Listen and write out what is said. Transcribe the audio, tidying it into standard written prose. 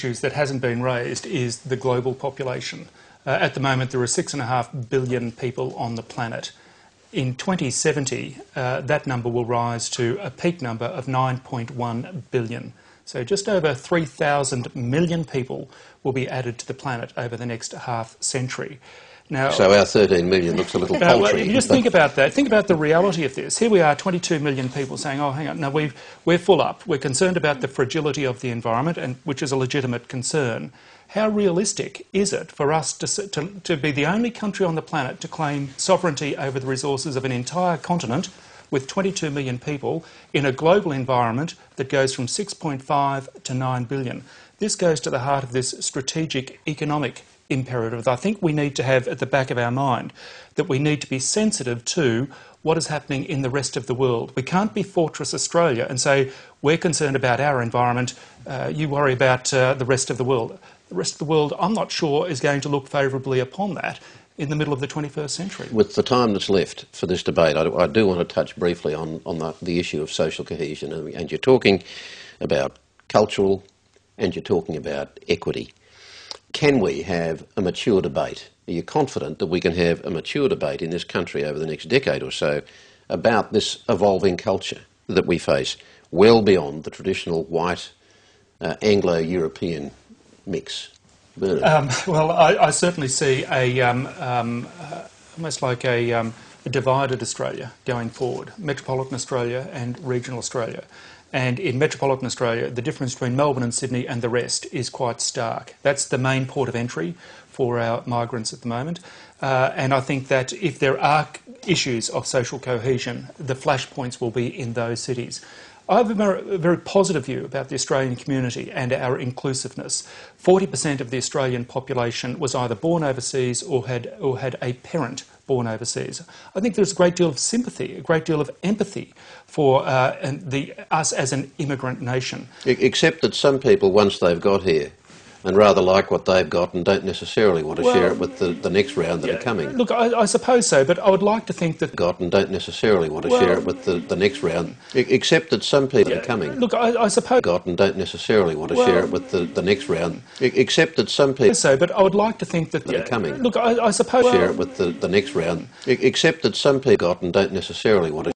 issues that hasn't been raised is the global population. At the moment, there are 6.5 billion people on the planet. In 2070, that number will rise to a peak number of 9.1 billion. So just over 3,000 million people will be added to the planet over the next half century. Now, so our 13 million looks a little paltry. If you just think about that, think about the reality of this. Here we are, 22 million people saying, oh, hang on, no, we're full up. We're concerned about the fragility of the environment, and which is a legitimate concern. How realistic is it for us to be the only country on the planet to claim sovereignty over the resources of an entire continent with 22 million people in a global environment that goes from 6.5 to 9 billion? This goes to the heart of this strategic economic imperative. I think we need to have at the back of our mind that we need to be sensitive to what is happening in the rest of the world. We can't be Fortress Australia and say, we're concerned about our environment, you worry about the rest of the world. The rest of the world, I'm not sure, is going to look favourably upon that in the middle of the 21st century. With the time that's left for this debate, I do want to touch briefly on the issue of social cohesion. And you're talking about cultural and you're talking about equity. Can we have a mature debate? Are you confident that we can have a mature debate in this country over the next decade or so about this evolving culture that we face, well beyond the traditional white Anglo-European mix? Well, I certainly see almost like a divided Australia going forward, metropolitan Australia and regional Australia. And in metropolitan Australia, the difference between Melbourne and Sydney and the rest is quite stark. That's the main port of entry for our migrants at the moment. And I think that if there are issues of social cohesion, the flashpoints will be in those cities. I have a very positive view about the Australian community and our inclusiveness. 40% of the Australian population was either born overseas or had a parent born overseas. I think there's a great deal of sympathy, a great deal of empathy for us as an immigrant nation. Except that some people, once they've got here, and rather like what they've got and don't necessarily want to share it with the next round that are coming. Look, I suppose so, but I would like to think that... ...got and don't necessarily want to share it with the next round, except that some people are coming. Look, I suppose... ...got and don't necessarily want to share it with the next round, except that some people... ...so, but I would like to think that... ...are coming. Look, I suppose... ...share it with the next round, except that some people got and don't necessarily want to...